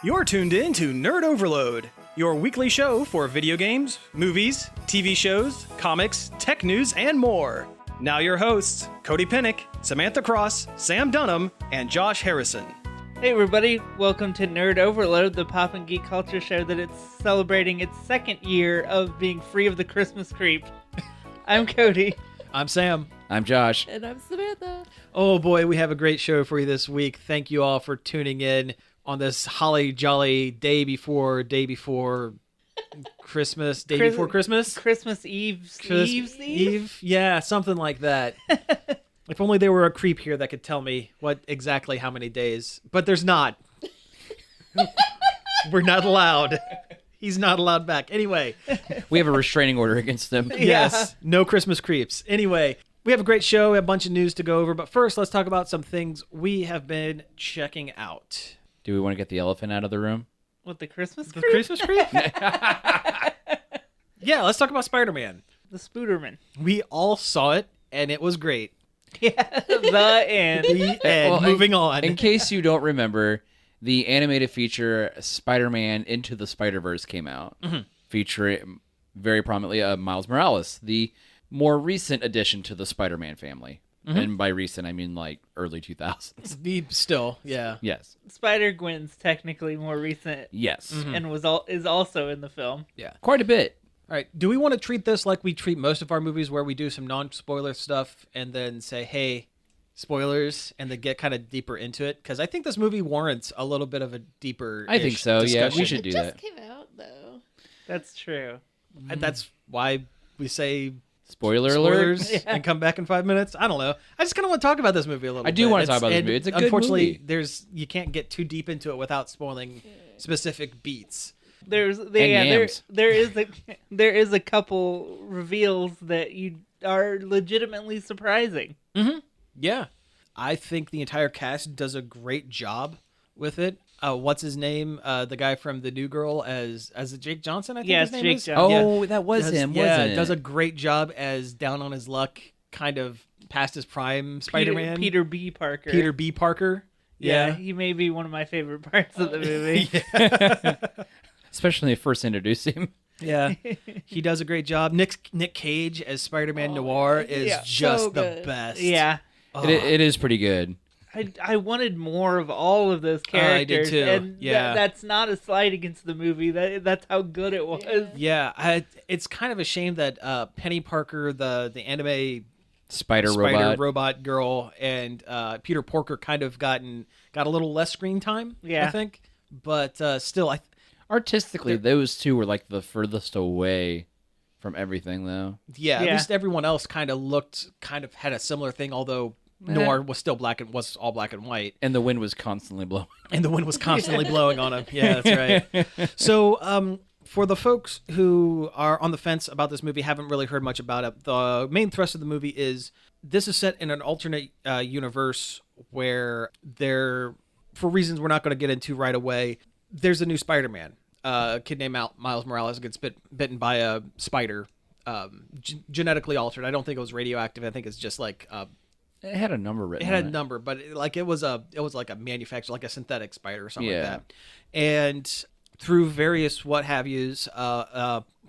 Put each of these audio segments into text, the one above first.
You're tuned in to Nerd Overload, your weekly show for video games, movies, TV shows, comics, tech news, and more. Now your hosts, Cody Pinnick, Samantha Cross, Sam Dunham, and Josh Harrison. Hey everybody, welcome to Nerd Overload, the pop and geek culture show that it's celebrating its second year of being free of the Christmas creep. I'm Cody. I'm Sam. I'm Josh. And I'm Samantha. Oh boy, we have a great show for you this week. Thank you all for tuning in on this holly jolly day before Christmas, before Christmas? Christmas Eve. Eve? Yeah, something like that. If only there were a creep here that could tell me exactly how many days. But there's not. We're not allowed. He's not allowed back. Anyway. We have a restraining order against him. Yes. No Christmas creeps. Anyway, we have a great show. We have a bunch of news to go over. But first, let's talk about some things we have been checking out. Do we want to get the elephant out of the room? What, the Christmas The creep? Christmas creep? Yeah, let's talk about Spider-Man. The Spooderman. We all saw it, and it was great. Yeah, the end. And moving on. In case you don't remember, the animated feature Spider-Man Into the Spider-Verse came out, featuring very prominently Miles Morales, the more recent addition to the Spider-Man family. And by recent, I mean like early 2000s. Still, yeah. Yes. Spider-Gwen's technically more recent Yes. and is also in the film. Yeah. Quite a bit. All right. Do we want to treat this like we treat most of our movies, where we do some non-spoiler stuff and then say, hey, spoilers, and then get kind of deeper into it? Because I think this movie warrants a little bit of a deeper I think so, yeah. discussion. We should do that. It just came out, though. That's true. And that's why we say Spoiler spoilers alert. and come back in 5 minutes. I don't know. I just kind of want to talk about this movie a little bit. I do want to talk about this movie. It's a good unfortunately, movie. you can't get too deep into it without spoiling specific beats. There is a couple reveals that you are legitimately surprising. Yeah. I think the entire cast does a great job with it. What's his name? The guy from The New Girl as Jake Johnson, I think his name Jake is? Johnson. Oh, that was him, wasn't it? Does a great job as down on his luck, kind of past his prime Spider-Man. Peter B. Parker. Peter B. Parker. Yeah, Yeah. he may be one of my favorite parts of the movie. Especially when they first introduced him. Yeah. He does a great job. Nick Cage as Spider-Man Noir is yeah. just So the good. best. Yeah. It is pretty good. I wanted more of all of those characters. I did too. And Yeah. that's not a slight against the movie. That's how good it was. Yeah. It's kind of a shame that Penny Parker, the anime Spider robot girl, and Peter Porker kind of got a little less screen time, Yeah. I think. But still, Artistically, those two were like the furthest away from everything, though. at Yeah. least everyone else kind of had a similar thing, although Noir was still was all black and white. And the wind was constantly blowing. And the wind was constantly blowing on him. Yeah, that's right. So, for the folks who are on the fence about this movie, haven't really heard much about it, the main thrust of the movie is this is set in an alternate universe where for reasons we're not going to get into right away, there's a new Spider-Man. A kid named Miles Morales gets bitten by a spider, genetically altered. I don't think it was radioactive. I think it's just like... It had a number written It had on a number, but it was like a manufactured, like a synthetic spider or something like Yeah. that. And through various what have yous,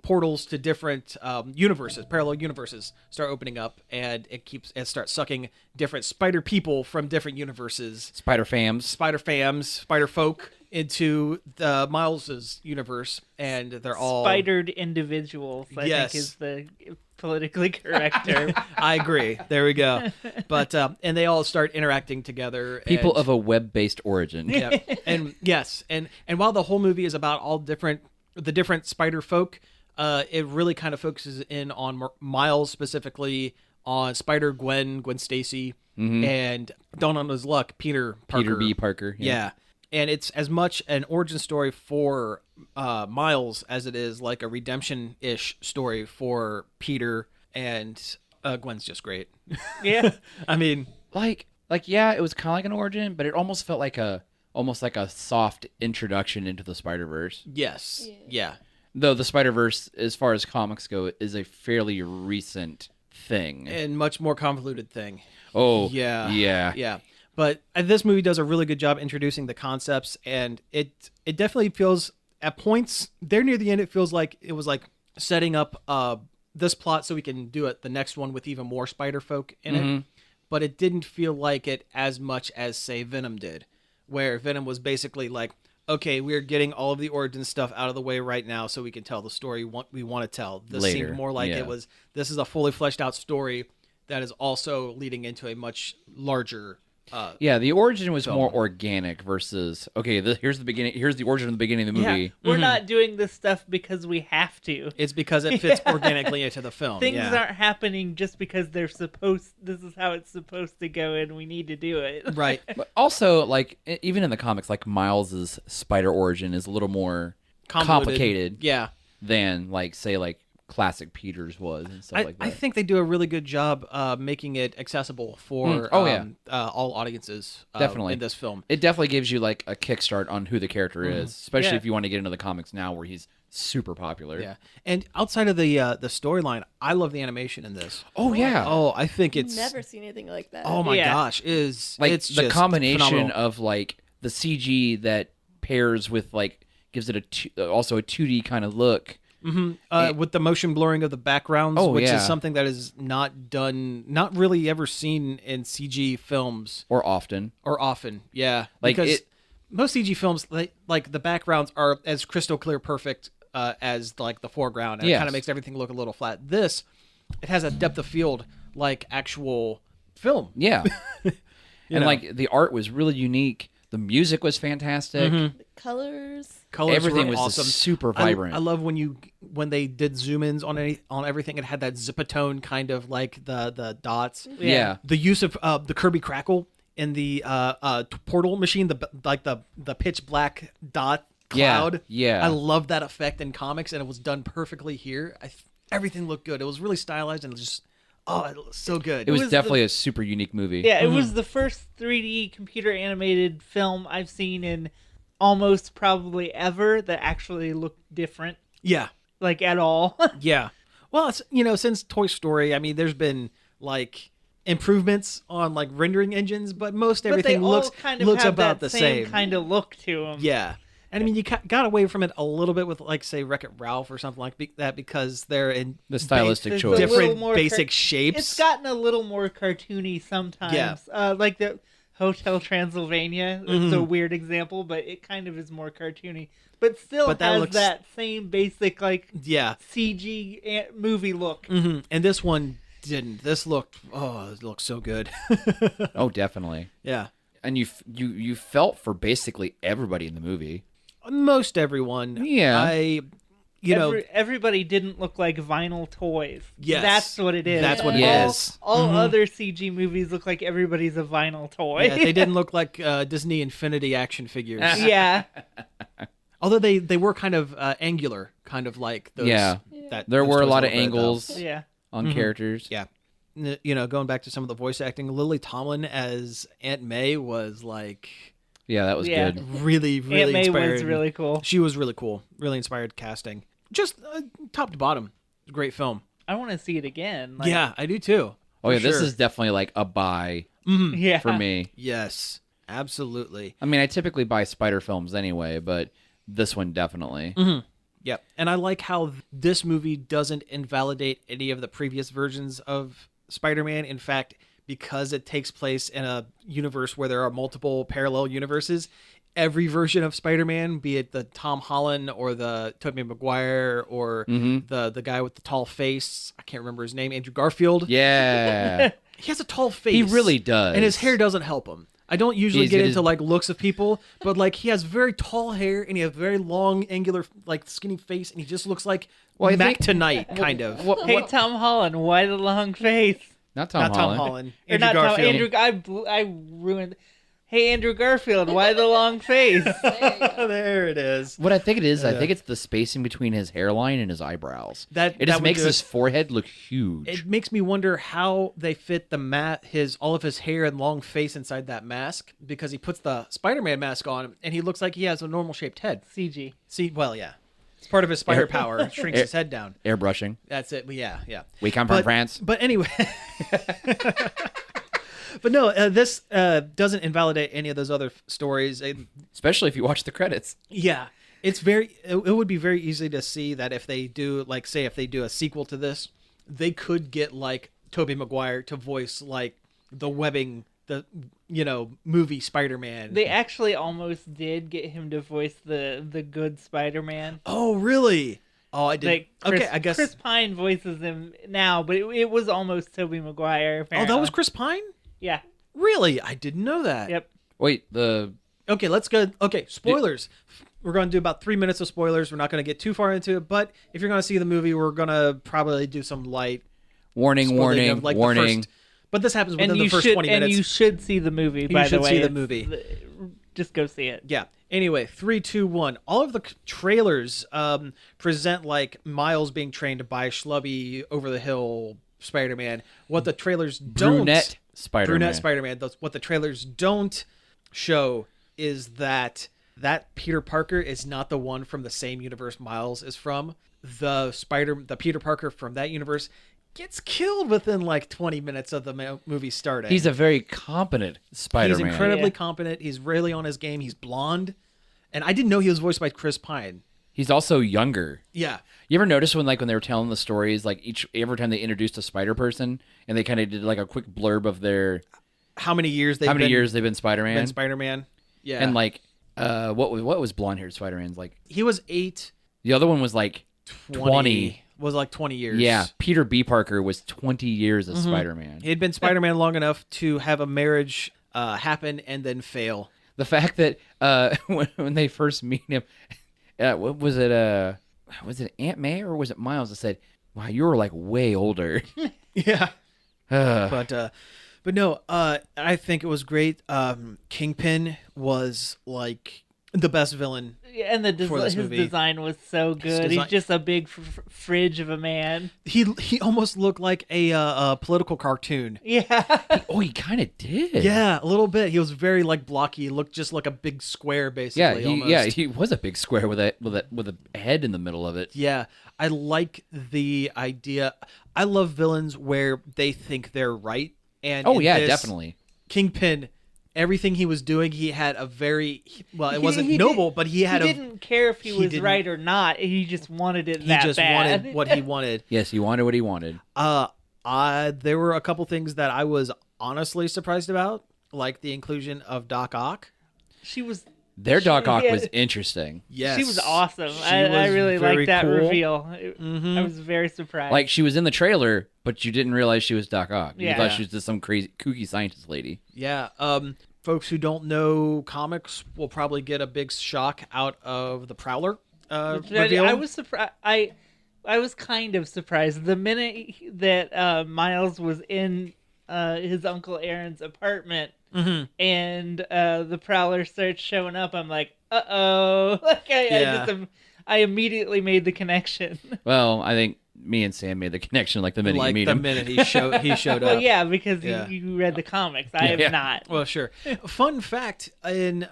portals to different universes, parallel universes, start opening up, and it starts sucking different spider people from different universes, Spider fams, spider folk into the Miles's universe, and they're all Spidered individuals, I Yes. think is the politically correct term. I agree. There we go. But and they all start interacting together. people and, of a web-based origin. yeah, and yes, and while the whole movie is about the different spider folk, it really kind of focuses in on Miles specifically, on Spider-Gwen Stacy, and down on his luck, Peter B. Parker. Yeah. And it's as much an origin story for Miles as it is like a redemption-ish story for Peter, and Gwen's just great. Yeah. I mean, Like yeah, it was kind of like an origin, but it almost felt like a soft introduction into the Spider-Verse. yes. Yeah. Though the Spider-Verse, as far as comics go, is a fairly recent thing. And much more convoluted thing. Oh, Yeah. yeah. Yeah. But this movie does a really good job introducing the concepts, and it definitely feels at points there near the end. It feels like it was like setting up this plot so we can do the next one with even more spider folk in it. But it didn't feel like it as much as, say, Venom did, where Venom was basically like, okay, we're getting all of the origin stuff out of the way right now so we can tell the story we want to tell. This Later. seemed more like this is a fully fleshed out story that is also leading into a much larger the origin was more organic versus here's the beginning. Here's the origin of the beginning of the movie. We're not doing this stuff because we have to. It's because it fits organically into the film. Things aren't happening just because they're supposed. This is how it's supposed to go, and we need to do it. Right. But also, like even in the comics, like Miles's spider origin is a little more complicated. Yeah. Than like say like classic Peter's was and stuff like that. I think they do a really good job making it accessible for all audiences definitely in this film. It definitely gives you like a kickstart on who the character is, especially if you want to get into the comics now where he's super popular. Yeah. And outside of the storyline, I love the animation in this. Oh yeah. Oh, I think it's Never seen anything like that. Oh my gosh, it's the just combination phenomenal. of like the CG that pairs with like gives it also a 2D kind of look. With the motion blurring of the backgrounds, which is something that is not really ever seen in CG films or often. Yeah, like because most CG films, like the backgrounds are as crystal clear, perfect as like the foreground, and it kind of makes everything look a little flat. This, it has a depth of field like actual film. Yeah, and like the art was really unique. The music was fantastic. The colors everything were was awesome. Super vibrant. I love when they did zoom ins on everything. It had that zipatone kind of like the dots. Yeah. The use of the Kirby crackle in the portal machine, the pitch black dot cloud. Yeah. I love that effect in comics, and it was done perfectly here. Everything looked good. It was really stylized and just it was so good. It was definitely a super unique movie. Yeah, it was the first 3D computer animated film I've seen in almost probably ever that actually looked different. Yeah. Like at all. Yeah. Well, it's, since Toy Story, I mean, there's been like improvements on like rendering engines, but most everything looks about the same kind of look to them. Yeah. And I mean, you got away from it a little bit with, like, say, Wreck-It Ralph or something like that because they're in the stylistic choice, different basic shapes. It's gotten a little more cartoony sometimes. Yeah. Like the Hotel Transylvania. It's a weird example, but it kind of is more cartoony. But still has that same basic, like, CG movie look. Mm-hmm. And this one didn't. This looked so good. Oh, definitely. Yeah. And you felt for basically everybody in the movie. Most everyone. Yeah. Everybody didn't look like vinyl toys. Yes. That's what it is. That's what it is. All other CG movies look like everybody's a vinyl toy. Yeah, they didn't look like Disney Infinity action figures. Yeah. Although they were kind of angular, kind of like those. Yeah. There were a lot of angles on characters. Yeah. Going back to some of the voice acting, Lily Tomlin as Aunt May was like... Yeah, that was good. Really, really Aunt May inspired. was really cool. She was really cool. Really inspired casting. Just top to bottom. Great film. I want to see it again. Yeah, I do too. Oh, yeah, this is definitely like a buy for me. Yes, absolutely. I mean, I typically buy spider films anyway, but this one definitely. Yep. And I like how this movie doesn't invalidate any of the previous versions of Spider-Man. In fact, because it takes place in a universe where there are multiple parallel universes, every version of Spider-Man, be it the Tom Holland or the Tobey Maguire or the guy with the tall face, I can't remember his name, Andrew Garfield. Yeah. He has a tall face. He really does. And his hair doesn't help him. I don't usually get into like looks of people, but like he has very tall hair and he has very long, angular, like skinny face, and he just looks like Mac Tonight, kind of. Hey, Tom Holland, why the long face? Not Tom Holland. Andrew Garfield. I ruined. Hey, Andrew Garfield, why the long face? There it is. What I think it is, I think it's the spacing between his hairline and his eyebrows. It just makes his forehead look huge. It makes me wonder how they fit all of his hair and long face inside that mask, because he puts the Spider-Man mask on and he looks like he has a normal shaped head. CG. Well, yeah. It's part of his spider power. It shrinks his head down. Airbrushing. That's it. Yeah. We come from France. But anyway. But no, this doesn't invalidate any of those other stories. Especially if you watch the credits. Yeah. It's it would be very easy to see that if they do, like, say, if they do a sequel to this, they could get, like, Tobey Maguire to voice, like, the webbing, movie Spider-Man. They actually almost did get him to voice the good Spider-Man. Oh, really? Oh, I did. Like Okay, I guess. Chris Pine voices him now, but it was almost Tobey Maguire, apparently. Oh, that was Chris Pine? Yeah. Really? I didn't know that. Yep. Wait, Okay, let's go. Okay, spoilers. We're going to do about 3 minutes of spoilers. We're not going to get too far into it, but if you're going to see the movie, we're going to probably do some light warning. But this happens within the first 20 minutes. And you should see the movie, by the way. You should see the movie. Just go see it. Yeah. Anyway, 3, 2, 1. All of the trailers present, like, Miles being trained by schlubby, over-the-hill Spider-Man. What the trailers don't... Brunette Spider-Man. What the trailers don't show is that Peter Parker is not the one from the same universe Miles is from. The Peter Parker from that universe gets killed within like 20 minutes of the movie starting. He's a very competent Spider-Man. He's incredibly competent. He's really on his game. He's blonde. And I didn't know he was voiced by Chris Pine. He's also younger. Yeah. You ever notice when they were telling the stories, like every time they introduced a spider person and they kind of did like a quick blurb of their how many years they've been Spider-Man? Been Spider-Man. Yeah. And like what was blonde-haired Spider-Man's like? He was 8. The other one was like 20. Was like 20 years. Yeah, Peter B. Parker was 20 years as Spider-Man. He had been Spider-Man long enough to have a marriage happen and then fail. The fact that when they first meet him, what was it? Was it Aunt May or was it Miles that said, "Wow, you were like way older"? Yeah. But no, I think it was great. Kingpin was like the best villain. Yeah, and his design was so good. He's just a big fridge of a man. He almost looked like a political cartoon. Yeah. He kind of did. Yeah, a little bit. He was very like blocky. He looked just like a big square, basically. He was a big square with a head in the middle of it. Yeah, I like the idea. I love villains where they think they're right. And definitely. Kingpin, everything he was doing, he had a very it wasn't noble, but he didn't care if he was right or not. He just wanted it that bad. He just wanted what he wanted. Yes, he wanted what he wanted. There were a couple things that I was honestly surprised about, like the inclusion of Doc Ock. Their Doc Ock was interesting. Yes. She was awesome. I really liked that reveal. I was very surprised. Like, she was in the trailer, but you didn't realize she was Doc Ock. Yeah. You thought she was just some crazy, kooky scientist lady. Yeah. Folks who don't know comics will probably get a big shock out of the Prowler reveal. I was surprised. I was kind of surprised. The minute that Miles was in his Uncle Aaron's apartment, and the Prowler starts showing up, I'm like, uh-oh. Like I immediately made the connection. Well, I think me and Sam made the connection the minute you meet him. The minute he showed up. Well, yeah, because you read the comics. I have not. Well, sure. Fun fact, in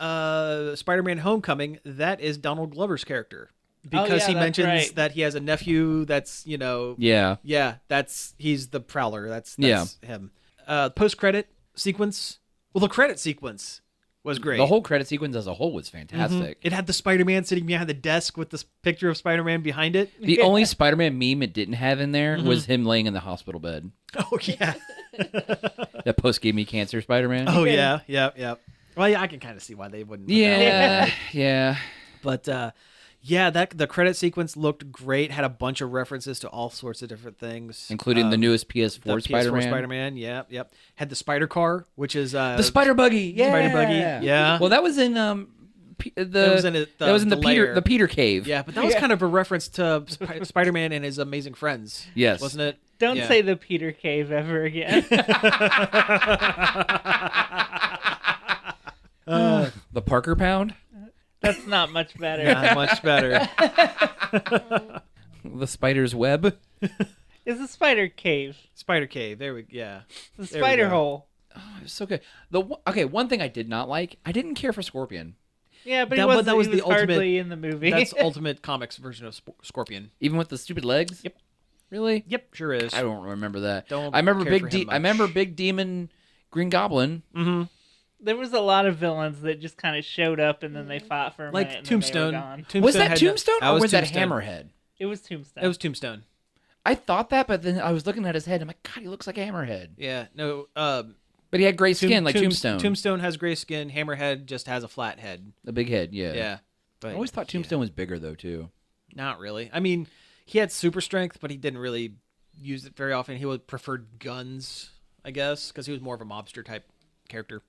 Spider-Man Homecoming, that is Donald Glover's character. Because he mentions that he has a nephew that's, Yeah, he's the Prowler. That's him. Post-credit sequence. Well, the credit sequence was great. The whole credit sequence as a whole was fantastic. It had the Spider-Man sitting behind the desk with this picture of Spider-Man behind it. The only Spider-Man meme it didn't have in there was him laying in the hospital bed. Oh, yeah. That post gave me cancer Spider-Man. Oh, yeah. Well, yeah, I can kind of see why they wouldn't. Yeah. But, the credit sequence looked great. Had a bunch of references to all sorts of different things, including the newest PS4 Spider-Man. Spider-Man, yep. Had the Spider Car, which is the Spider Buggy. Yeah, Spider Buggy. Yeah. Well, that was in the Peter Cave. Yeah, but that was kind of a reference to Spider-Man and his amazing friends. Yes, wasn't it? Don't say the Peter Cave ever again. The Parker Pound. That's not much better. Not much better. The Spider's Web. It's a Spider Cave. Spider Cave. There we go. The Spider Hole. Oh, it was so good. One thing I did not like, I didn't care for Scorpion. Yeah, but he was the hardly in the movie. That's Ultimate Comics version of Scorpion. Even with the stupid legs? Yep. Really? Yep, sure is. I don't remember that. I remember Big Demon Green Goblin. There was a lot of villains that just kind of showed up and then they fought for a minute. Like and Tombstone. Then they were gone. Tombstone Was that had- Tombstone or was that Tombstone. Hammerhead? It was Tombstone. It was Tombstone. I thought that, but then I was looking at his head. I'm like, God, he looks like Hammerhead. Yeah, no. But he had gray skin like Tombstone. Tombstone has gray skin. Hammerhead just has a flat head. A big head, yeah. Yeah. But, I always thought Tombstone was bigger, though, too. Not really. I mean, he had super strength, but he didn't really use it very often. He would preferred guns, I guess, because he was more of a mobster type character.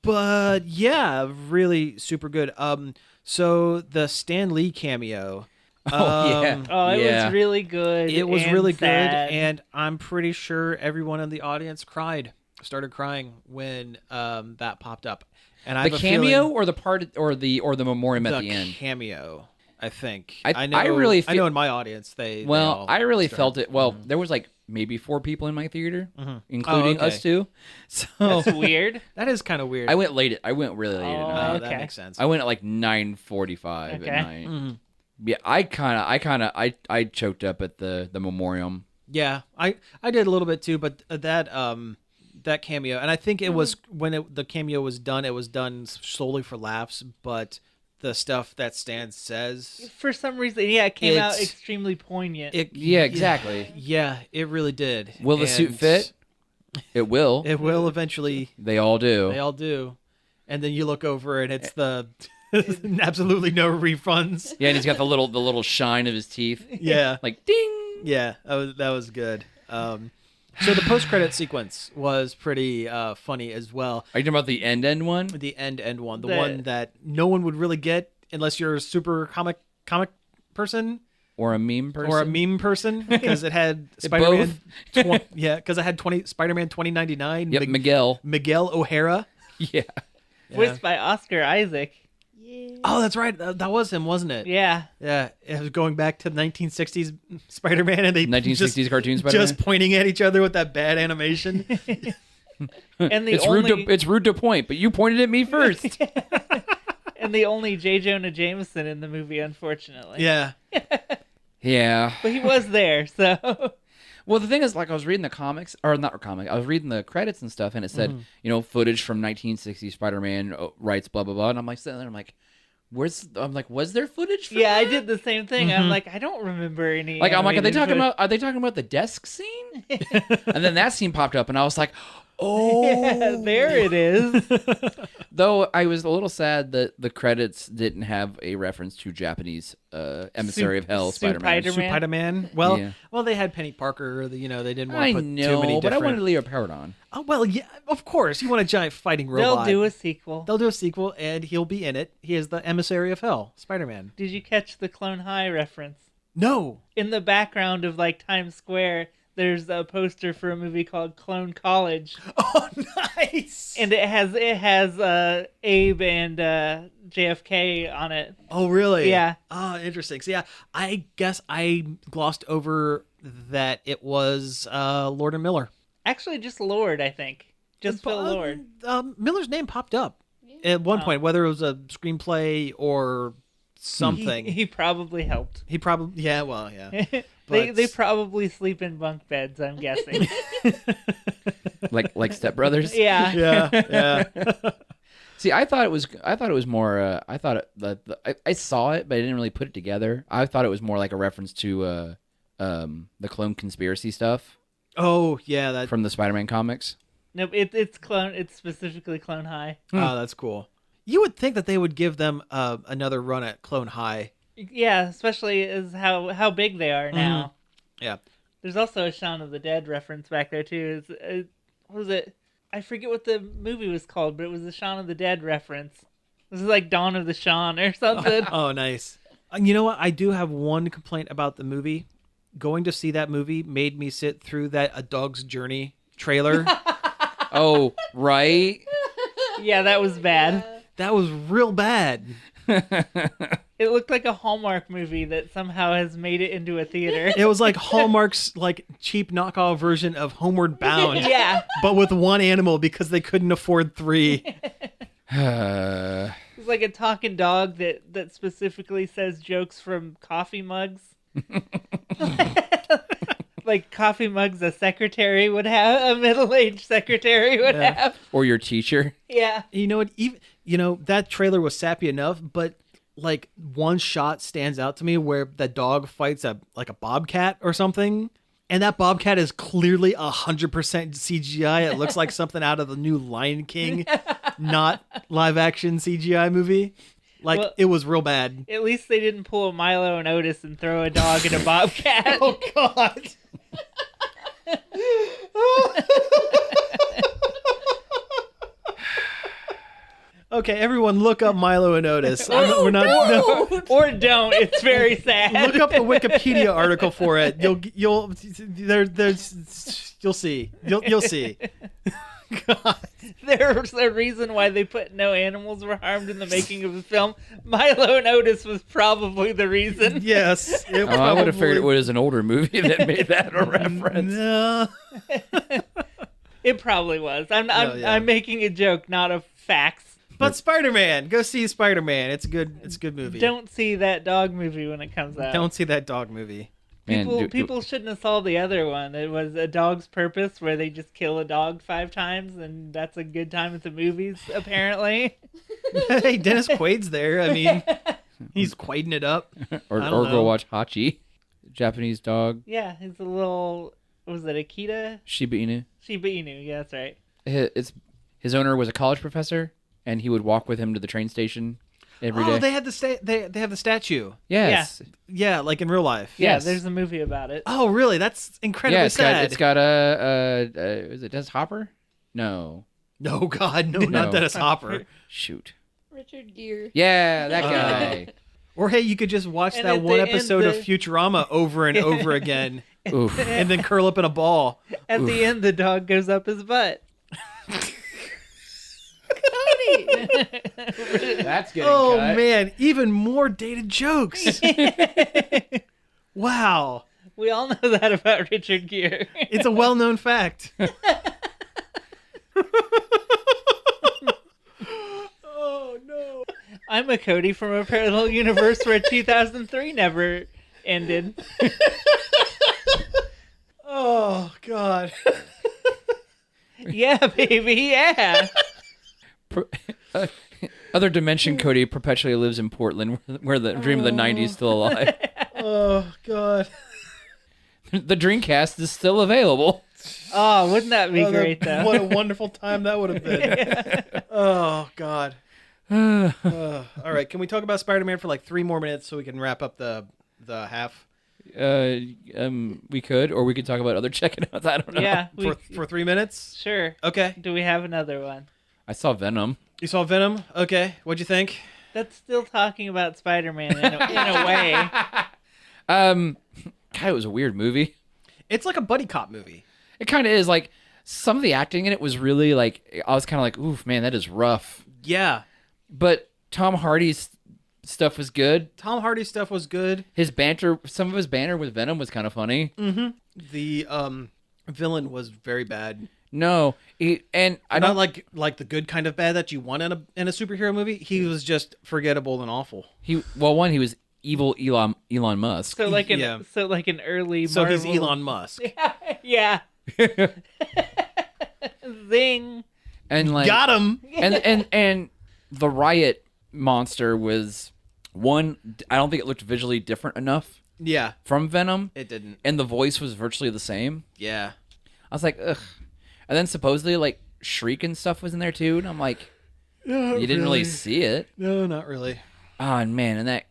But yeah, really super good. So the Stan Lee cameo. Yeah. Oh, it Yeah. was really good. It was and really sad. good, and I'm pretty sure everyone in the audience started crying when that popped up. And I The have a cameo feeling or the part or the memoriam at the end? cameo, I think. I know. really I know in my audience they. Well, all I really started. felt it. Well, there was like maybe 4 people in my theater, including okay. us two. So That's weird. That is kind of weird. I went late. I went really late at Oh, night. Oh, okay. that makes sense. I went at like 9:45 Okay. at night. Mm-hmm. Yeah, I choked up at the memoriam. Yeah, I did a little bit too, but that cameo, and I think it was when the cameo was done, it was done solely for laughs, but the stuff that Stan says, For some reason, yeah, it came out It's- extremely poignant. Yeah, exactly. Yeah, it really did. Will the suit And fit? It will. It will eventually. They all do. They all do. And then you look over and it's the absolutely no refunds. Yeah, and he's got the little shine of his teeth. Yeah. Like ding. Yeah, that was good. So the post-credit sequence was pretty funny as well. Are you talking about the end one? The end one, the The- one that no one would really get unless you're a super comic person Or a meme person? or a meme person, because it had Both. Spider-Man. Yeah, because it had Spider-Man 2099. Yep, Miguel. Miguel O'Hara. Yeah. Voiced by Oscar Isaac. Yeah. Oh, that's right. That was him, wasn't it? Yeah. Yeah, it was going back to 1960s Spider-Man, and they 1960s cartoon Spider-Man. just pointing at each other with that bad animation. And the It's only rude to point, but you pointed at me first. and the only J. Jonah Jameson in the movie, unfortunately. Yeah. Yeah. But he was there, so Well, the thing is, like, I was reading the comics, or not comic, I was reading the credits and stuff, and it said, footage from 1960 Spider-Man writes blah blah blah, and I'm like sitting there, I'm like, was there footage? From yeah, I that? did the same thing. I'm like, I don't remember any. Like, I'm like, are they animated talking about the desk scene? And then that scene popped up, and I was like, oh, Yeah, there it is. Though I was a little sad that the credits didn't have a reference to Japanese emissary of hell Spider-Man. Spider-Man. Spider-Man. Well, Yeah. they had Penny Parker. They didn't want I to put know, too many different. but I wanted Leo Paradon. Oh well, yeah, of course. You want a giant fighting They'll robot. do a sequel. They'll do a sequel, and he'll be in it. He is the emissary of hell, Spider-Man. Did you catch the Clone High reference? No. In the background of like Times Square, there's a poster for a movie called Clone College, Oh, nice. and it has Abe and JFK on it. Oh, really? Yeah. Oh, interesting. So, yeah, I guess I glossed over that it was Lord and Miller. Actually, just Lord, I think. Just Phil Lord. Miller's name popped up at one point, whether it was a screenplay or something. He probably helped. He probably, yeah, well, yeah. They But- they probably sleep in bunk beds, I'm guessing. like Step Brothers. Yeah. Yeah, yeah. See, I thought it was more. I thought I saw it, but I didn't really put it together. I thought it was more like a reference to the clone conspiracy stuff Oh, yeah, that. from the Spider-Man comics. Nope, it's Clone. It's specifically Clone High. Oh, that's cool. You would think that they would give them another run at Clone High. Yeah, especially as how big they are now. Yeah. There's also a Shaun of the Dead reference back there too. What was it? I forget what the movie was called, but it was a Shaun of the Dead reference. This is like Dawn of the Shaun or something. Oh, nice. You know what? I do have one complaint about the movie. Going to see that movie made me sit through that A Dog's Journey trailer. Oh, right. Yeah, that was bad. That was real bad. It looked like a Hallmark movie that somehow has made it into a theater. It was like Hallmark's like cheap knockoff version of Homeward Bound, Yeah. but with one animal because they couldn't afford 3. It's like a talking dog that specifically says jokes from coffee mugs. like coffee mugs a secretary would have, a middle-aged secretary would have. Or your teacher. Yeah. You know what? Even that trailer was sappy enough, but like one shot stands out to me where the dog fights a bobcat or something, and that bobcat is clearly 100% CGI. It looks like something out of the new Lion King, not live action CGI movie. Like, Well, it was real bad. At least they didn't pull a Milo and Otis and throw a dog in a bobcat. Oh God. Okay, everyone, look up Milo and Otis. We're not. No. Or don't. It's very sad. Look up the Wikipedia article for it. You'll see. You'll see. God. There's a reason why they put no animals were harmed in the making of the film. Milo and Otis was probably the reason. Yes. I would have figured it was an older movie that made that a reference. No. It probably was. I'm making a joke, not a facts. But Spider-Man, go see Spider-Man. It's a good movie. Don't see that dog movie when it comes out. Don't see that dog movie. Man, People shouldn't have saw the other one. It was A Dog's Purpose, where they just kill a dog 5 times, and that's a good time at the movies, apparently. Hey, Dennis Quaid's there. I mean, he's quaiding it up. or I don't go know. watch Hachi, Japanese dog. Yeah, he's a little... Was it Akita? Shiba Inu. Shiba Inu, yeah, that's right. His owner was a college professor, and he would walk with him to the train station every day. Oh, they had they have the statue. Yes. Yeah, like in real life. Yeah, Yes. there's a movie about it. Oh, really? That's incredibly Yeah, sad. it's got a is it Dennis Hopper? No. No, God, no, No. not Dennis Hopper. Shoot. Richard Gere. Yeah, that guy. Or hey, you could just watch And that at one the end, episode of the- Futurama over and over again, Oof. and then curl up in a ball. At the end, the dog goes up his butt. That's getting Oh cut. man, even more dated jokes. Wow, We all know that about Richard Gere. it's a well-known fact. Oh no. I'm a Cody from a parallel universe where 2003 never ended. Oh God. Yeah, baby, yeah. Other dimension Cody perpetually lives in Portland, where the dream of the 90s is still alive. Oh God. The Dreamcast is still available. Oh, wouldn't that be great, though? What a wonderful time that would have been. Oh God. All right, can we talk about Spider-Man for like 3 more minutes so we can wrap up the half? We could, or we could talk about other checking outs. I don't know. Yeah, For 3 minutes? sure. Okay. Do we have another one? I saw Venom. You saw Venom? Okay. What'd you think? That's still talking about Spider-Man in a way. God, it was a weird movie. It's like a buddy cop movie. It kind of is. Like, some of the acting in it was really like, I was kind of like, oof, man, that is rough. Yeah. But Tom Hardy's stuff was good. Tom Hardy's stuff was good. His banter, some of his banter with Venom was kind of funny. The villain was very bad. No, and I Not don't like the good kind of bad that you want in a superhero movie. He was just forgettable and awful. he was evil Elon Musk. So like an early So Marvel... he's Elon Musk. Yeah. Zing. And like Got him. and the riot monster was one. I don't think it looked visually different enough Yeah, from Venom, it didn't. and the voice was virtually the same. Yeah. I was like, ugh. And then supposedly like Shriek and stuff was in there too, and I'm like, you didn't really see it. No, not really. Oh man, and that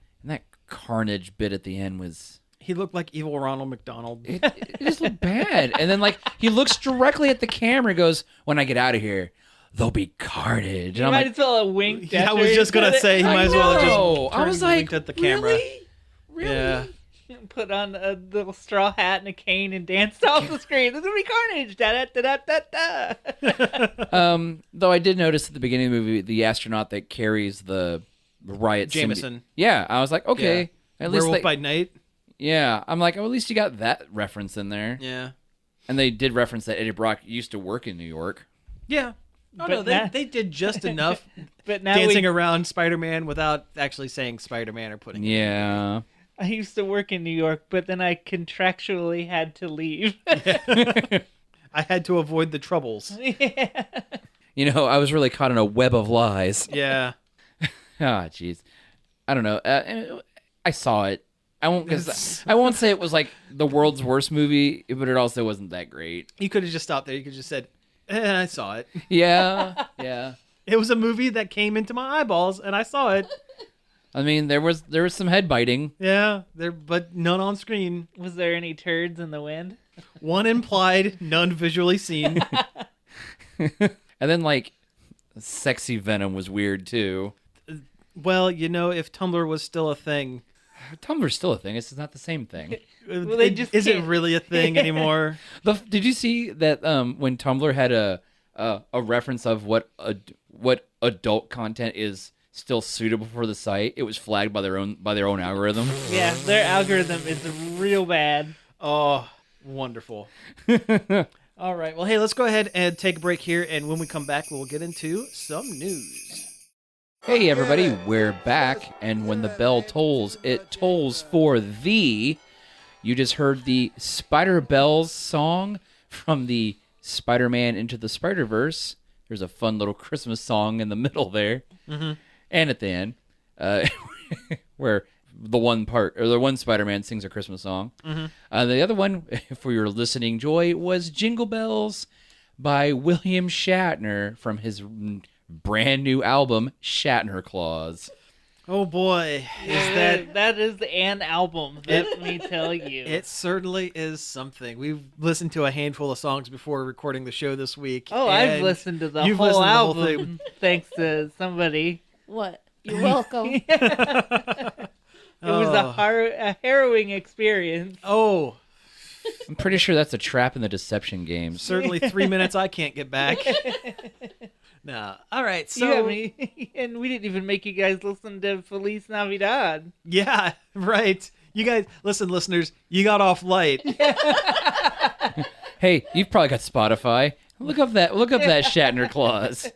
Carnage bit at the end was. He looked like evil Ronald McDonald. It just looked bad. And then like he looks directly at the camera and goes, "When I get out of here, there'll be carnage." And You I'm might like, as well have winked. Yeah, I after was he just gonna said it. say he might as well have know. just I was turned and like, winked at the camera. Really? Yeah. Put on a little straw hat and a cane and danced off the screen. There's gonna be carnage. Da da da da da. Though I did notice at the beginning of the movie, the astronaut that carries the riot Jameson. Yeah, I was like, okay, at least Werewolf by Night. yeah. I'm like, oh, at least you got that reference in there. Yeah. And they did reference that Eddie Brock used to work in New York. Yeah. Oh But no, now- they did just enough But now dancing around Spider-Man without actually saying Spider-Man or putting it. Yeah. I used to work in New York, but then I contractually had to leave. I had to avoid the troubles. Yeah. I was really caught in a web of lies. Yeah. Ah, jeez. I don't know. I saw it. I won't say it was like the world's worst movie, but it also wasn't that great. You could have just stopped there. You could have just said, I saw it. Yeah, yeah. It was a movie that came into my eyeballs, and I saw it. I mean, there was some head biting. Yeah, but none on screen. Was there any turds in the wind? One implied, none visually seen. And then like sexy venom was weird too. Well, if Tumblr was still a thing. Tumblr's still a thing. It's not the same thing. Well, they just is it can't- really a thing anymore? Did you see that when Tumblr had a reference of what adult content is still suitable for the site, it was flagged by their own algorithm. Yeah, their algorithm is real bad. Oh, wonderful. All right. Well, hey, let's go ahead and take a break here, and when we come back, we'll get into some news. Hey everybody, we're back, and when the bell tolls, it tolls for thee. You just heard the Spider-Bells song from the Spider-Man Into the Spider-Verse. There's a fun little Christmas song in the middle there, and at the end, where the one Spider-Man sings a Christmas song. The other one, for your listening joy, was Jingle Bells by William Shatner from his brand new album, Shatner Claus. Oh boy, That is an album, let me tell you. It certainly is something. We've listened to a handful of songs before recording the show this week. Oh, I've and listened to the you've whole listened to the whole album thing. thanks to somebody. What? You're welcome. It was a harrowing experience. Oh, I'm pretty sure that's a trap in the Deception games. certainly 3 minutes I can't get back. Nah. All right. So and we didn't even make you guys listen to Feliz Navidad. yeah, right. You guys, listen, listeners. You got off light. Hey, you've probably got Spotify. Look up that Shatner Claus.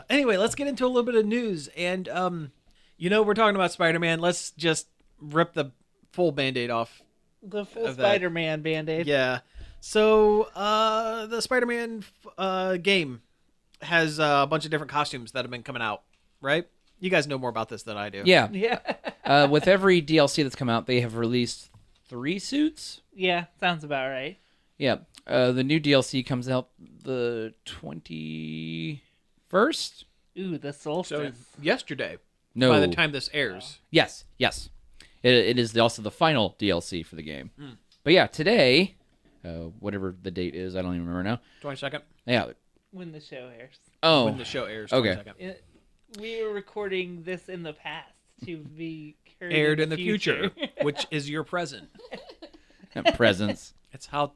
Anyway, let's get into a little bit of news. And we're talking about Spider-Man. Let's just rip the full Band-Aid off. The full Of that. Spider-Man Band-Aid. Yeah. So the Spider-Man game has a bunch of different costumes that have been coming out, right? You guys know more about this than I do. Yeah. Yeah. With every DLC that's come out, they have released 3 suits. Yeah, sounds about right. Yeah. The new DLC comes out the 21st? Ooh, the So solstice. yesterday, No. by the time this airs. Yes. It is also the final DLC for the game. But yeah, today, whatever the date is, I don't even remember now. 22nd, Yeah. When the show airs. Oh. when the show airs. Okay. 22nd. We were recording this in the past to be Aired in the future, which is your present. Presents. It's how,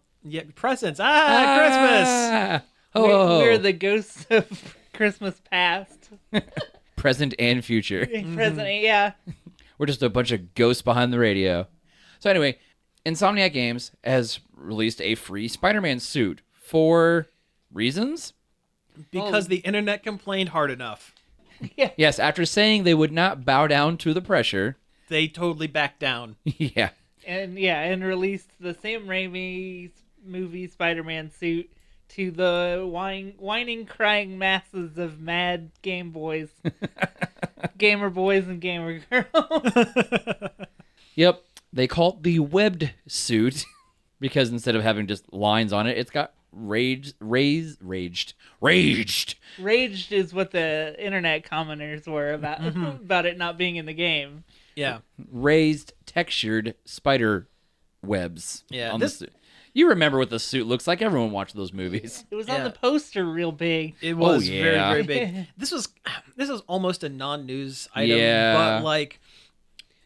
presents. Christmas. Ah! Oh. We're the ghosts of Christmas past. Present and future. Present, yeah. We're just a bunch of ghosts behind the radio. So anyway, Insomniac Games has released a free Spider-Man suit for reasons. Because the internet complained hard enough. Yes, after saying they would not bow down to the pressure. They totally backed down. Yeah. And released the Sam Raimi movie Spider-Man suit to the whining, crying masses of mad Game Boys. Gamer boys and gamer girls. Yep. They call it the webbed suit because instead of having just lines on it, it's got raged. Raged is what the internet commenters were about about it not being in the game. Yeah. Raised textured spider webs. Yeah, On the suit. You remember what the suit looks like. Everyone watched those movies. It was Yeah. on the poster real big. It was yeah. very, very big. This is almost a non-news item, Yeah. but like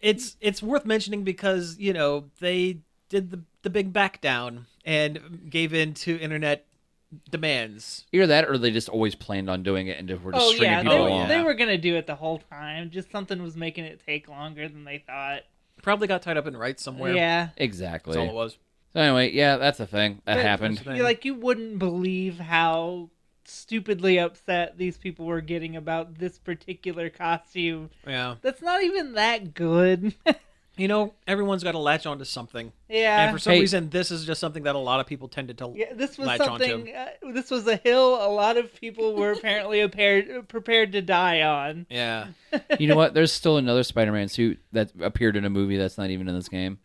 it's worth mentioning because, they did the big back down and gave in to internet demands. Either that or they just always planned on doing it and were just Oh stringing yeah, people Oh, along. they were gonna do it the whole time. Just something was making it take longer than they thought. Probably got tied up in rights somewhere. Yeah, Exactly. That's all it was. So anyway, yeah, that's a thing. That But- happened. you wouldn't believe how stupidly upset these people were getting about this particular costume. Yeah. That's not even that good. Everyone's got to latch onto something. Yeah. And for some Hey. reason, this is just something that a lot of people tended to Yeah, this was latch something. onto. This was a hill a lot of people were apparently prepared to die on. Yeah. You know what? There's still another Spider-Man suit that appeared in a movie that's not even in this game.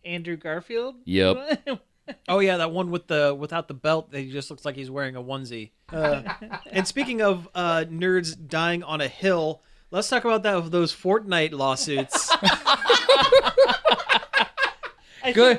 Andrew Garfield. Yep. Oh yeah, that one without the belt. That he just looks like he's wearing a onesie. And speaking of nerds dying on a hill, let's talk about those Fortnite lawsuits. Good.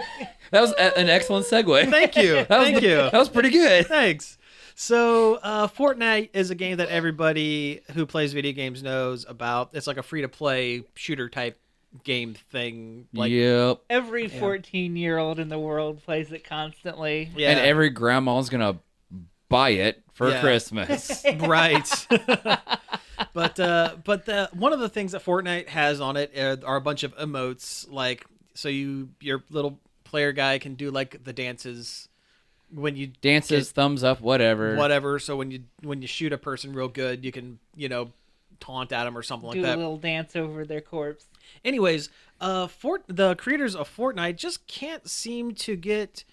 That was an excellent segue. Thank you. Thank you. That was pretty good. Thanks. So, Fortnite is a game that everybody who plays video games knows about. It's like a free-to-play shooter type game thing. Like, Yep. Every 14-year-old in the world plays it constantly. yeah, And every grandma's gonna buy it for Yeah. Christmas. right. But one of the things that Fortnite has on it are a bunch of emotes. Like, so your little player guy can do like the dances when you Dances, thumbs up, whatever. whatever. So when you shoot a person real good, you can taunt at them or something Do like a that. little dance over their corpse. Anyways, the creators of Fortnite just can't seem to get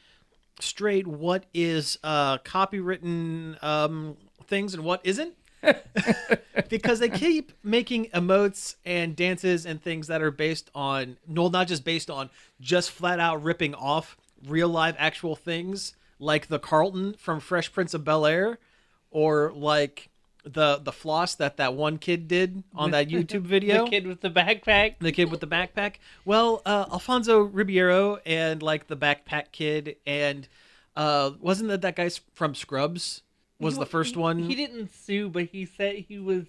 straight what is copywritten things and what isn't. Because they keep making emotes and dances and things that are based on, not just based on, just flat out ripping off real live actual things, like the Carlton from Fresh Prince of Bel-Air, or like the floss that one kid did on that YouTube video. The kid with the backpack. The kid with the backpack. Well, Alfonso Ribeiro and like the backpack kid, and wasn't that guy from Scrubs was the first one? He didn't sue, but he said he was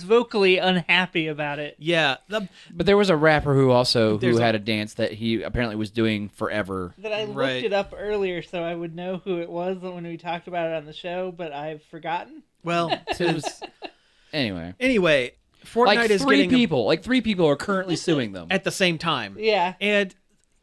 vocally unhappy about it. Yeah. But there was a rapper who There's had a dance that he apparently was doing forever. That I looked Right. it up earlier so I would know who it was when we talked about it on the show, but I've forgotten. Well, It was anyway, Fortnite like is three getting people. Like 3 people are currently suing them. at the same time. Yeah. And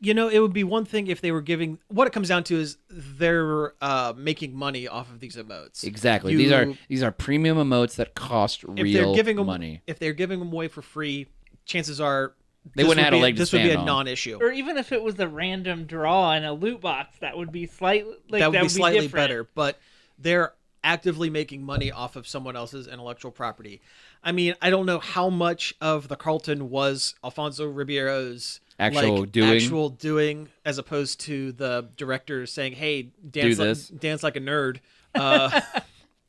it would be one thing if they were giving. What it comes down to is they're making money off of these emotes. Exactly. You- These are premium emotes that cost If they're real giving them money. if they're giving them away for free, chances are They wouldn't have a leg to this would be stand a on. non-issue. Or even if it was a random draw in a loot box, that would be slightly That would be slightly different. better, but they're actively making money off of someone else's intellectual property. I mean, I don't know how much of the Carlton was Alfonso Ribeiro's Actual doing. as opposed to the director saying, "Hey, Do this." dance like a nerd."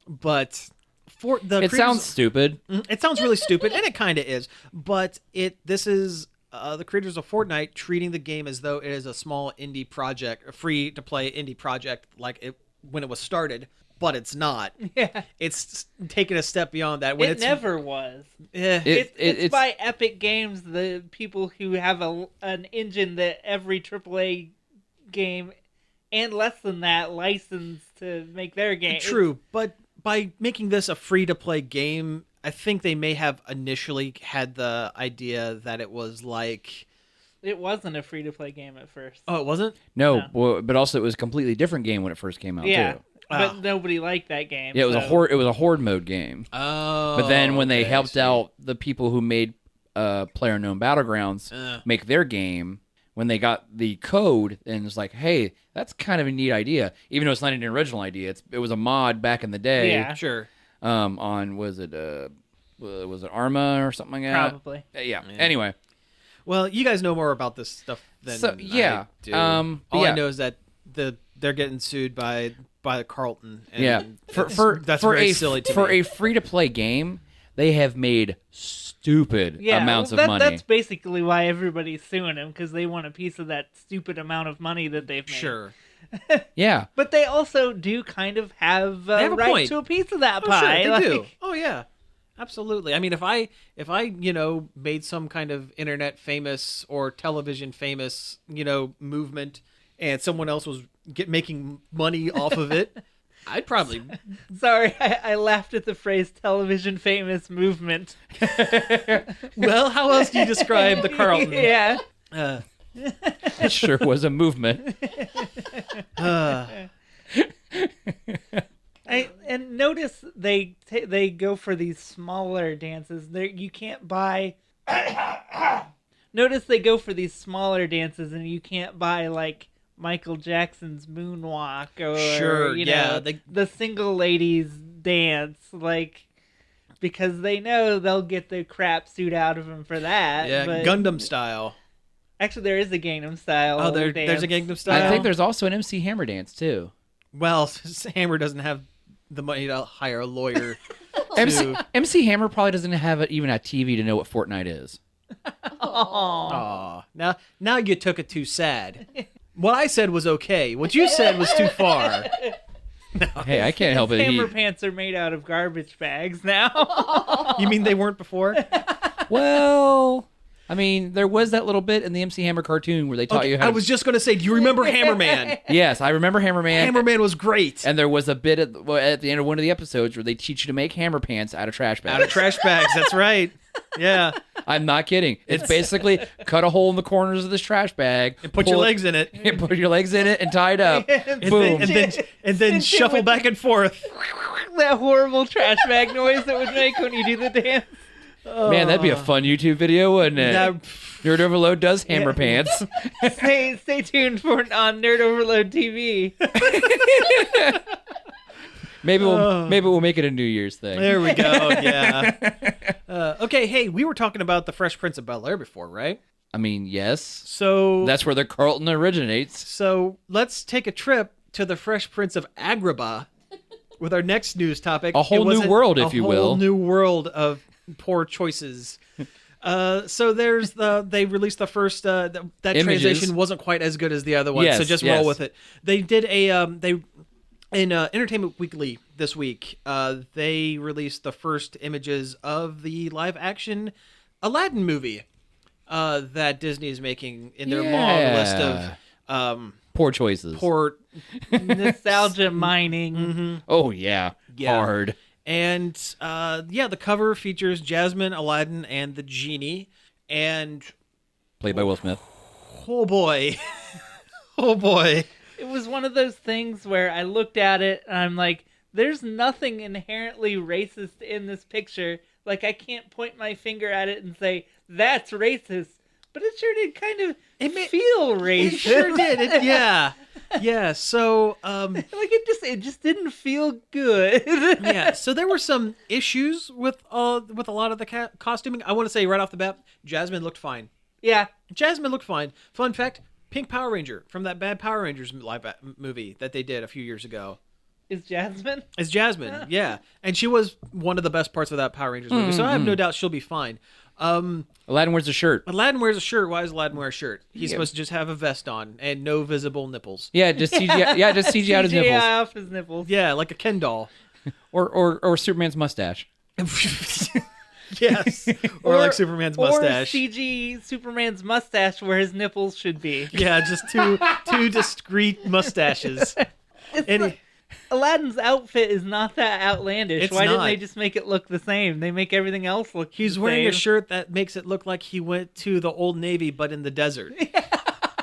But for the It creators- sounds stupid. it sounds really stupid, and it kind of is. But this is the creators of Fortnite treating the game as though it is a small indie project, a free-to-play indie project, like it when it was started. But it's not. Yeah. It's taken a step beyond that. When It it's never was. eh, It's by Epic Games, the people who have an engine that every AAA game and less than that license to make their game. true. But by making this a free-to-play game, I think they may have initially had the idea that it was like, It wasn't a free to play game at first. oh, it wasn't. No, No. well, but also it was a completely different game when it first came out Yeah. too. But Oh. nobody liked that game. Yeah, it was a so- horde. It was a horde mode game. Oh, But then when they okay, I helped see. out the people who made PlayerUnknown Battlegrounds Uh. make their game, when they got the code and it's like, hey, that's kind of a neat idea, even though it's not an original idea. It was a mod back in the day. Yeah. Sure. On was it Arma or something like that? Probably. Yeah. Anyway, Well, you guys know more about this stuff than So, yeah. I do. But All I yeah. know is that they're getting sued by Carlton. And yeah. that's very silly to for me. a free to play game, they have made stupid Yeah, amounts well, of money. That's basically why everybody's suing them, because they want a piece of that stupid amount of money that they've made. Sure. Yeah. But they also do kind of have a have a right point. to a piece of that Oh, pie. sure, they do. like- Oh, yeah. Absolutely. I mean, if I made some kind of internet famous or television famous, movement, and someone else was making money off of it, I'd probably. Sorry, I laughed at the phrase television famous movement. Well, how else do you describe the Carlton? Yeah. Uh, It sure was a movement. And notice they go for these smaller dances. You can't buy notice they go for these smaller dances, and you can't buy like Michael Jackson's moonwalk or Sure, yeah, the single ladies dance, like, because they know they'll get the crap suit out of him for that. Yeah, but Gundam style. actually, there is a Gangnam Style. Oh, there's a dance. Gangnam Style. I think there's also an MC Hammer dance too. Well, Hammer doesn't have the money to hire a lawyer. MC Hammer probably doesn't have even a TV to know what Fortnite is. Aw. Now you took it too sad. What I said was okay. What you said was too far. Hey, I can't help it. Hammer pants are made out of garbage bags now. You mean they weren't before? Well, I mean, there was that little bit in the MC Hammer cartoon where they taught you how I was just going to say, do you remember Hammerman? Yes, I remember Hammerman. Hammerman was great. And there was a bit at the end of one of the episodes where they teach you to make hammer pants out of trash bags. Out of trash bags, that's right. Yeah. I'm not kidding. It's basically cut a hole in the corners of this trash bag. And put your legs in it. And put your legs in it and tie it up. Boom. And then shuffle back and forth. That horrible trash bag noise that would make when you do the dance. Man, that'd be a fun YouTube video, wouldn't it? Nerd Overload does hammer pants. Stay tuned for on Nerd Overload TV. Maybe we'll make it a New Year's thing. There we go. Yeah. Okay. Hey, we were talking about the Fresh Prince of Bel-Air before, right? I mean, yes. So That's where the Carlton originates. So let's take a trip to the Fresh Prince of Agrabah with our next news topic. A whole new world, if you will. A whole new world of poor choices. So there's they released the first that Images. translation wasn't quite as good as the other one, Yes, so just yes. roll with it. They did in Entertainment Weekly this week, they released the first images of the live action Aladdin movie that Disney is making in their long list of poor choices. poor Nostalgia mining. Oh yeah. Hard. And the cover features Jasmine, Aladdin, and the genie. And Played by Will Smith. oh boy, oh boy, It was one of those things where I looked at it and I'm like, there's nothing inherently racist in this picture. Like, I can't point my finger at it and say, that's racist. But it sure did kind of feel racist. it sure did. Yeah. So like, it just didn't feel good. yeah. So there were some issues with a lot of the costuming. I want to say right off the bat, Jasmine looked fine. Yeah. Jasmine looked fine. Fun fact: Pink Power Ranger from that bad Power Rangers live movie that they did a few years ago. Is Jasmine? It's Jasmine, yeah. And she was one of the best parts of that Power Rangers movie, so I have no doubt she'll be fine. Aladdin wears a shirt. Aladdin wears a shirt. Why does Aladdin wear a shirt? He's supposed to just have a vest on and no visible nipples. Yeah, just CGI. Yeah, just CGI out his CGI nipples. off his nipples. Yeah, like a Ken doll. Or Superman's mustache. Yes. Or like Superman's mustache. Or CG Superman's mustache where his nipples should be. Yeah, just two discrete mustaches. Aladdin's outfit is not that outlandish. It's Why didn't not. they just make it look the same? They make everything else look He's the wearing same. a shirt that makes it look like he went to the Old Navy, but in the desert.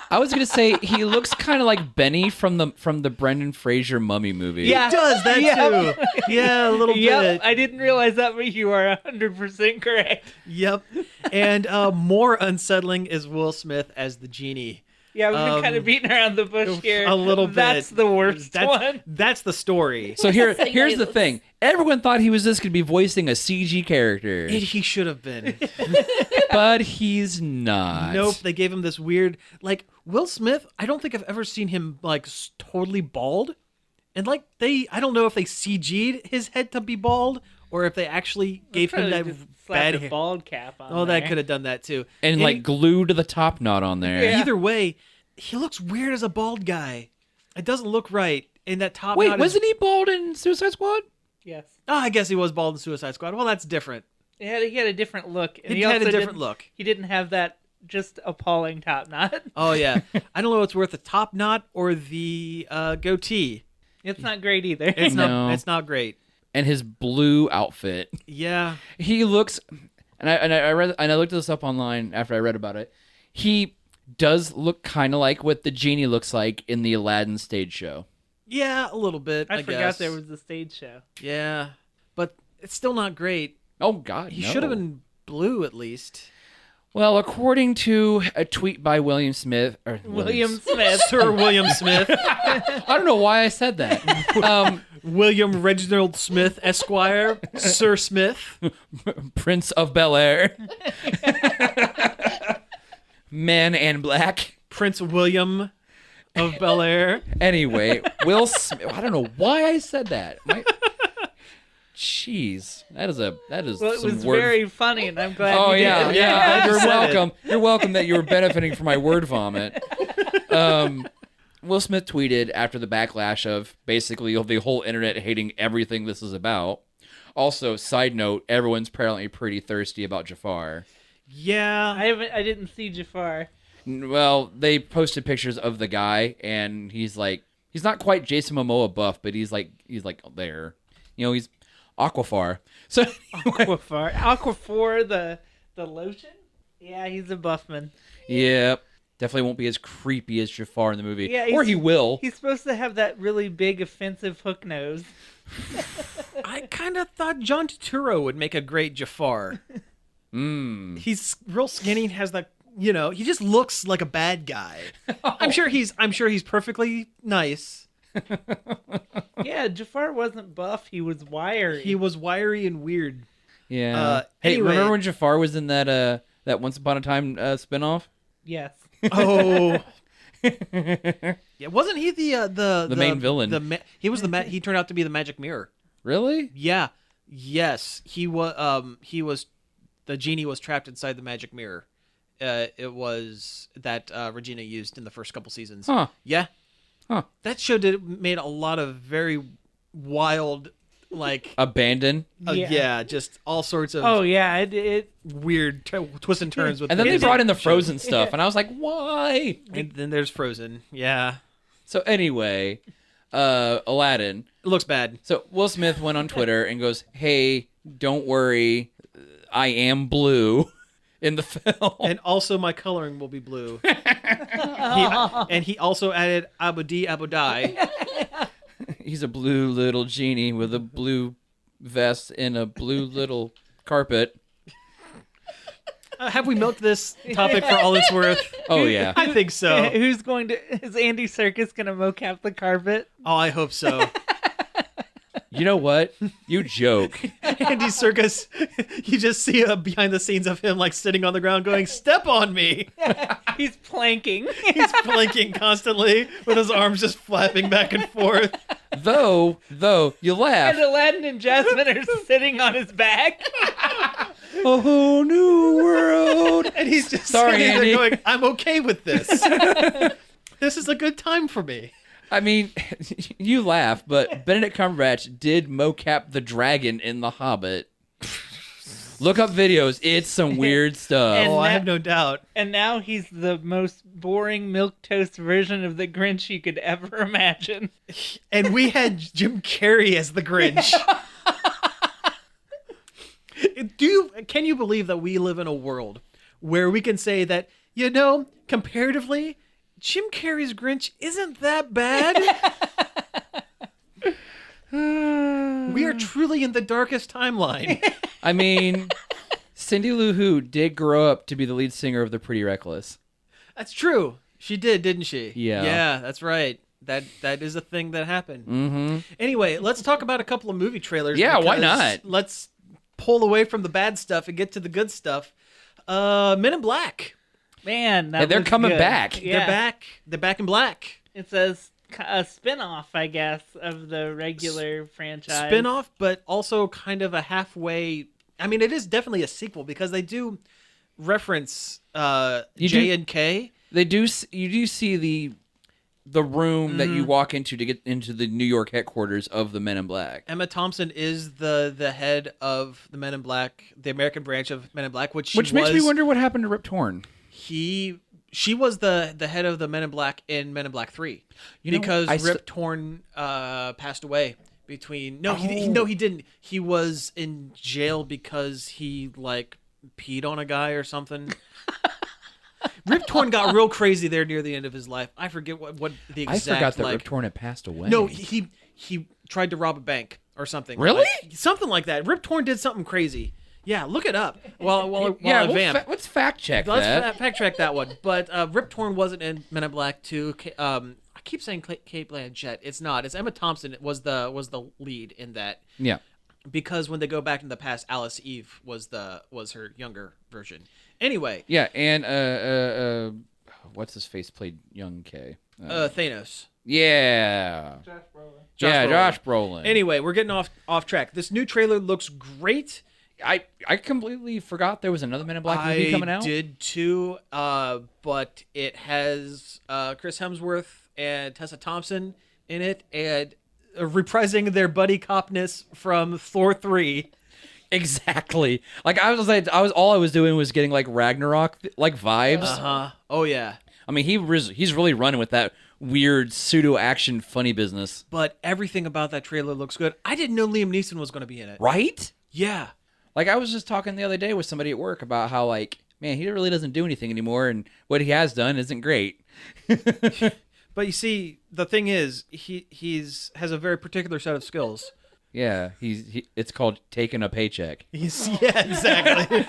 I was gonna say he looks kind of like Benny from the Brendan Fraser Mummy movie. Yeah. He does that too. Yeah, a little bit. I didn't realize that, but you are 100% correct. Yep. And more unsettling is Will Smith as the genie. Yeah, we've been kind of beating around the bush here. A little bit. That's the worst one. That's the story. So here's the Signals. thing. Everyone thought he was just gonna be voicing a CG character, He should have been. but he's not. Nope. They gave him this weird, like, Will Smith, I don't think I've ever seen him, like, totally bald. And, like, I don't know if they CG'd his head to be bald or if they actually gave him that bad a hair. bald cap on. Oh, that there. could have done that too. And like glued the top knot on there. Yeah. Either way, he looks weird as a bald guy. It doesn't look right. And that top Wait, knot wasn't he bald in Suicide Squad? Yes. Oh, I guess he was bald in Suicide Squad. Well, that's different. He had a different look. And He had a also different didn't- look. He didn't have that just appalling top knot. Oh, yeah. I don't know what's worth the top knot or the goatee. It's not great either. It's No. not great. And his blue outfit. Yeah. He looks, and I looked this up online after I read about it. He does look kind of like what the genie looks like in the Aladdin stage show. Yeah, a little bit, I forgot guess. there was a stage show. Yeah. But it's still not great. Oh God, He no. should have been blue at least. Well, according to a tweet by William Smith, William Smith. Sir William Smith, I don't know why I said that. William Reginald Smith, Esquire, Sir Smith. Prince of Bel-Air. Man and Black. Prince William of Bel-Air. Anyway, Will Smith. I don't know why I said that. Jeez, that is Well, it some was word. very funny, and I'm glad Oh you yeah, did. yeah. You're said welcome. You're welcome that you were benefiting from my word vomit. Will Smith tweeted after the backlash of basically the whole internet hating everything this is about. Also, side note, everyone's apparently pretty thirsty about Jafar. Yeah. I didn't see Jafar. Well, they posted pictures of the guy, and he's not quite Jason Momoa buff, but he's like there. He's Aquafar. So Aquaphor, the lotion? Yeah, he's a buffman. yeah, definitely won't be as creepy as Jafar in the movie. Yeah, or he will. He's supposed to have that really big, offensive hook nose. I kind of thought John Turturro would make a great Jafar. He's real skinny and has that, he just looks like a bad guy. I'm sure he's perfectly nice. Yeah, Jafar wasn't buff. He was wiry. He was wiry and weird. Yeah. Hey, Anyway. remember when Jafar was in that Once Upon a Time spinoff? Yes. Oh. Yeah, wasn't he the main villain? He was he turned out to be the magic mirror. Really? Yeah. Yes, he was the genie was trapped inside the magic mirror. It was that Regina used in the first couple seasons. Huh. Yeah. Huh. That show made a lot of very wild, like Abandon. yeah, just all sorts of Oh yeah, it weird twists and turns with. And then the they brought in the show. Frozen stuff, and I was like, why? And then there's Frozen. Yeah, So anyway, Aladdin. it looks bad. So Will Smith went on Twitter and goes, "Hey, don't worry, I am blue in the film." And also, my coloring will be blue. He also added Abu Di Abu Dai. He's a blue little genie with a blue vest and a blue little carpet. Have we milked this topic for all it's worth? Oh yeah. I think so. is Andy Serkis gonna mocap the carpet? Oh, I hope so. You know what? You joke. Andy Serkis, you just see behind the scenes of him like sitting on the ground going, "Step on me." He's planking. He's blinking constantly with his arms just flapping back and forth. Though you laugh. And Aladdin and Jasmine are sitting on his back. A whole new world. And he's just Sorry, sitting Andy. there going, "I'm okay with this. This is a good time for me." I mean, you laugh, but Benedict Cumberbatch did mocap the dragon in The Hobbit. Look up videos. It's some weird stuff. And Oh, I that- have no doubt. And now he's the most boring milquetoast version of the Grinch you could ever imagine. And we had Jim Carrey as the Grinch. Can you believe that we live in a world where we can say that, comparatively, Jim Carrey's Grinch isn't that bad? We are truly in the darkest timeline. I mean, Cindy Lou Who did grow up to be the lead singer of The Pretty Reckless. That's true. She did, didn't she? Yeah. Yeah, that's right. That is a thing that happened. Mm-hmm. Anyway, let's talk about a couple of movie trailers. Yeah, why because not? Let's pull away from the bad stuff and get to the good stuff. Men in Black. Man, that they're was coming good. back. Yeah. They're back. They're back in black. It's a spin-off, I guess, of the regular franchise. Spin-off, but also kind of a halfway. I mean, it is definitely a sequel because they do reference J and K. They do. You do see the room that you walk into to get into the New York headquarters of the Men in Black. Emma Thompson is the head of the Men in Black, the American branch of Men in Black, which Which makes me wonder what happened to Rip Torn. She was the head of the Men in Black in Men in Black 3 because Rip Torn passed away between he didn't. He was in jail because he like peed on a guy or something. Rip Torn got real crazy there near the end of his life. I forget what the exact. I forgot that Rip Torn had passed away. No, he tried to rob a bank or something. Really? Something like that. Rip Torn did something crazy. Yeah, look it up. While Yeah, I vamp. let's fact check Let's that. fact check that one. But Rip Torn wasn't in Men in Black 2. I keep saying Kate Blanchett. It's not. It's Emma Thompson. It was the lead in that. Yeah. Because when they go back in the past, Alice Eve was her younger version. Anyway. Yeah, and what's his face played young K? Thanos. Yeah. Josh Brolin. Anyway, we're getting off track. This new trailer looks great. I completely forgot there was another Men in Black movie coming out. I did too, but it has Chris Hemsworth and Tessa Thompson in it, and reprising their buddy copness from Thor 3. Exactly. Like I was all I was doing was getting like Ragnarok like vibes. Uh-huh. Oh yeah. I mean, he's really running with that weird pseudo action funny business. But everything about that trailer looks good. I didn't know Liam Neeson was going to be in it. Right? Yeah. Like I was just talking the other day with somebody at work about how like, man, he really doesn't do anything anymore, and what he has done isn't great. But you see, the thing is, has a very particular set of skills. Yeah, it's called taking a paycheck. Yeah, exactly.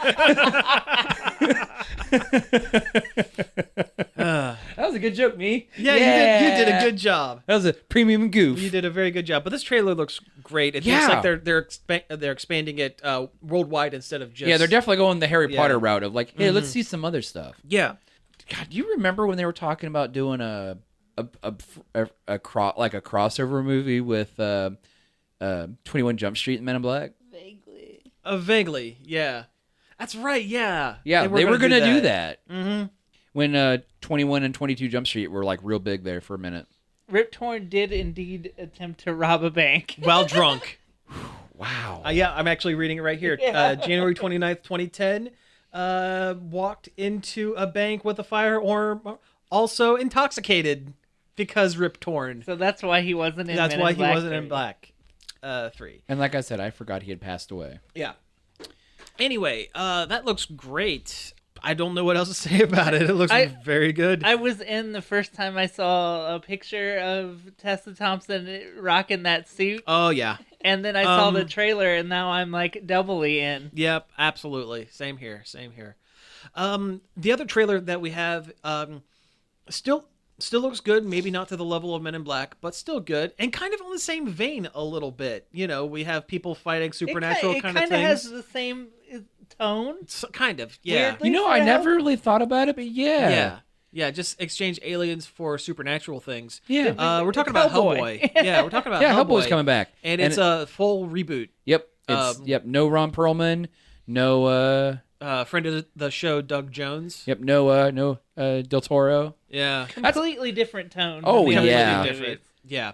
That was a good joke, me. Yeah, you did a good job. That was a premium goof. You did a very good job. But this trailer looks great. It looks like they're expanding it worldwide instead of just. Yeah, they're definitely going the Harry Potter route of like, hey, let's see some other stuff. Yeah. God, do you remember when they were talking about doing a crossover movie with 21 Jump Street and Men in Black? Vaguely. Vaguely, yeah. That's right, yeah. Yeah, they were going to do that. Mm-hmm. When 21 and 22 Jump Street were like real big there for a minute. Rip Torn did indeed attempt to rob a bank. While drunk. Wow. Yeah, I'm actually reading it right here. Yeah. January 29th, 2010. Walked into a bank with a firearm, also intoxicated because Rip Torn. So that's why he wasn't in That's Men why in he Black wasn't 3. in Black 3. And like I said, I forgot he had passed away. Yeah. Anyway, that looks great. I don't know what else to say about it. It looks very good. I was in the first time I saw a picture of Tessa Thompson rocking that suit. Oh, yeah. And then I saw the trailer, and now I'm like doubly in. Yep, absolutely. Same here. The other trailer that we have still looks good. Maybe not to the level of Men in Black, but still good. And kind of on the same vein a little bit. You know, we have people fighting supernatural kind of things. It kind of has the same tone. Kind of, yeah. Weirdly. You know, I never really thought about it, but yeah. Yeah, just exchange aliens for supernatural things. Yeah. We're talking about Hellboy. Yeah, we're talking about Yeah, Hellboy. Hellboy's coming back. And it's a full reboot. Yep. It's no Ron Perlman, no friend of the show, Doug Jones. Yep, no Del Toro. Yeah. Completely different tone. Oh, than the yeah. other Different. movies. Yeah.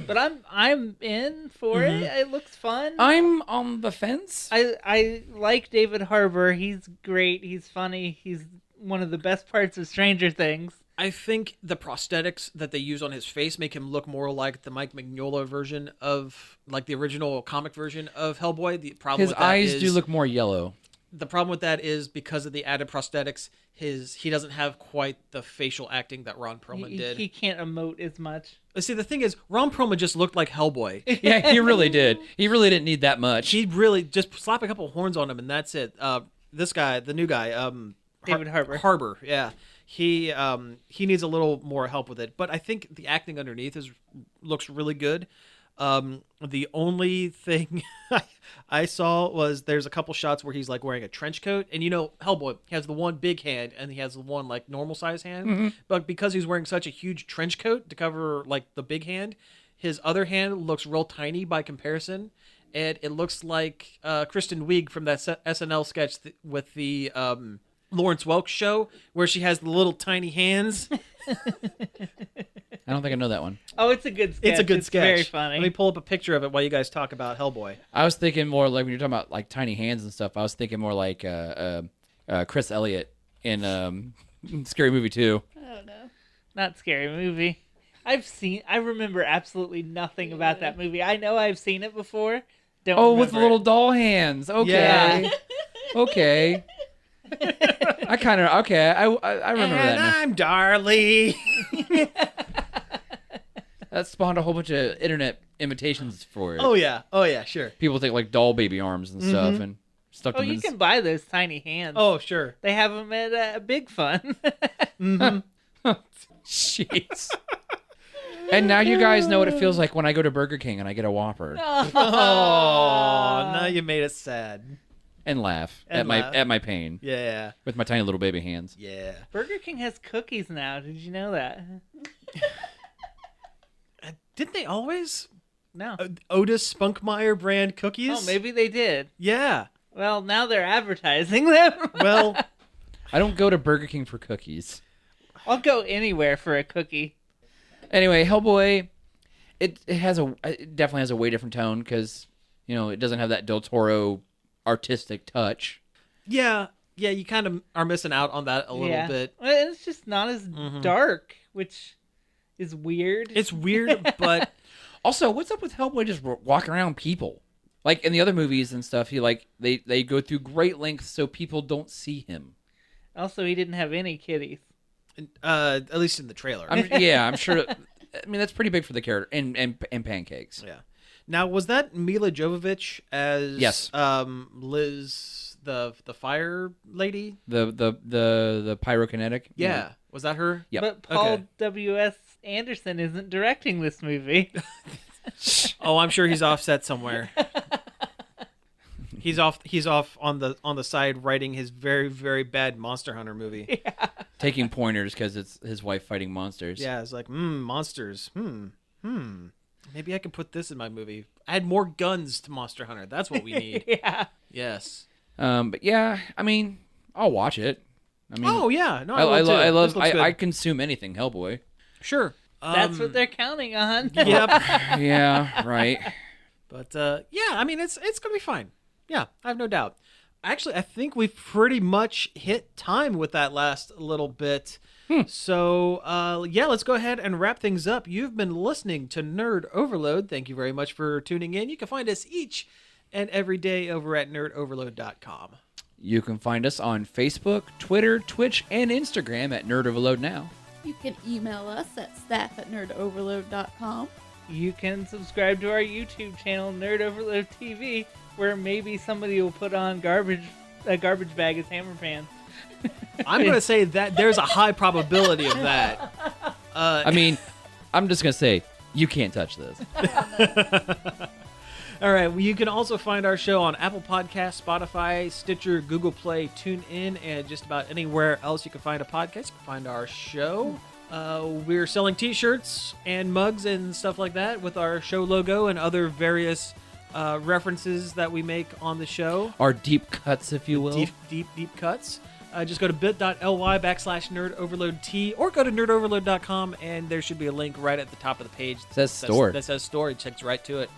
But I'm in for it. It looks fun. I'm on the fence. I like David Harbour. He's great. He's funny. He's one of the best parts of Stranger Things. I think the prosthetics that they use on his face make him look more like the Mike Mignola version of, like, the original comic version of Hellboy. The problem His with that eyes is, do look more yellow. The problem with that is because of the added prosthetics, he doesn't have quite the facial acting that Ron Perlman did. He can't emote as much. See, the thing is, Ron Perlman just looked like Hellboy. Yeah, he really did. He really didn't need that much. He really just slap a couple horns on him and that's it. This guy, the new guy, David Harbour. Harbour, yeah. He needs a little more help with it, but I think the acting underneath looks really good. The only thing I saw was there's a couple shots where he's like wearing a trench coat, and you know Hellboy has the one big hand and he has the one like normal size hand, but because he's wearing such a huge trench coat to cover like the big hand, his other hand looks real tiny by comparison, and it looks like Kristen Wiig from that SNL sketch with the Lawrence Welk show where she has the little tiny hands. I don't think I know that one. Oh, it's a good sketch. It's a good sketch. Very funny. Let me pull up a picture of it while you guys talk about Hellboy. I was thinking more like when you're talking about like tiny hands and stuff. I was thinking more like Chris Elliott in Scary Movie 2. I don't know. Not Scary Movie. I remember absolutely nothing about that movie. I know I've seen it before. Don't Oh, with the remember little doll hands. Okay. Yeah. Okay. I kind of I remember that now. I'm Darlie. That spawned a whole bunch of internet imitations for it. Oh yeah, sure. People take like doll baby arms and stuff, and Stuffed Oh, them you in can buy those tiny hands. Oh, sure. They have them at Big Fun. Jeez. And now you guys know what it feels like when I go to Burger King and I get a Whopper Oh, now you made us sad. and laugh And laugh. at my pain Yeah. with my tiny little baby hands. Yeah. Burger King has cookies now. Did you know that? Didn't they always? No. Otis Spunkmeyer brand cookies? Oh, maybe they did. Yeah. Well, now they're advertising them. Well, I don't go to Burger King for cookies. I'll go anywhere for a cookie. Anyway, Hellboy, it definitely has a way different tone because it doesn't have that Del Toro artistic touch. yeah. Yeah, you kind of are missing out on that a little bit. Well, it's just not as dark, which is weird. It's weird, but Also, what's up with Hellboy just walking around people? Like in the other movies and stuff, they go through great lengths so people don't see him. Also, he didn't have any kitties. at least in the trailer. I'm sure. I mean, that's pretty big for the character and pancakes. Yeah. Now, was that Mila Jovovich as Yes. Liz, the fire lady? The pyrokinetic. Yeah. Was that her? Yep. But Paul Okay. W.S. Anderson isn't directing this movie. Oh, I'm sure he's offset somewhere. He's off on the side writing his very, very bad Monster Hunter movie. Taking pointers because it's his wife fighting monsters. Yeah, it's like, monsters. Maybe I can put this in my movie. Add more guns to Monster Hunter. That's what we need. Yeah. Yes. But yeah, I mean, I'll watch it. I mean, Oh yeah, no, I love. This looks good. I consume anything Hellboy. Sure. That's what they're counting on. Yep. Yeah, right. But yeah, I mean, it's gonna be fine. Yeah, I have no doubt. Actually, I think we've pretty much hit time with that last little bit. So, yeah, let's go ahead and wrap things up. You've been listening to Nerd Overload. Thank you very much for tuning in. You can find us each and every day over at nerdoverload.com. You can find us on Facebook, Twitter, Twitch, and Instagram at Nerd Overload Now. You can email us at staff@nerdoverload.com. You can subscribe to our YouTube channel, Nerd Overload TV, where maybe somebody will put on a garbage bag as Hammer Pants. I'm going to say that there's a high probability of that. I mean, I'm just going to say, you can't touch this. All right. Well, you can also find our show on Apple Podcasts, Spotify, Stitcher, Google Play, TuneIn, and just about anywhere else you can find a podcast. You can find our show. We're selling T-shirts and mugs and stuff like that with our show logo and other various references that we make on the show. Our deep cuts, if you will. Deep cuts. Just go to bit.ly/nerdoverloadT or go to nerdoverload.com and there should be a link right at the top of the page. It says store. That says store. It checks right to it.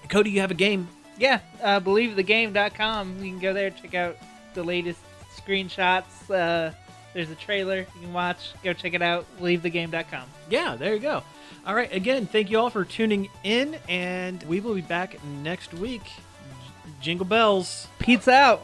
Cody, you have a game. Yeah, BelieveTheGame.com. You can go there, check out the latest screenshots. There's a trailer you can watch. Go check it out. BelieveTheGame.com. Yeah, there you go. All right, again, thank you all for tuning in, and we will be back next week. Jingle bells. Pizza out.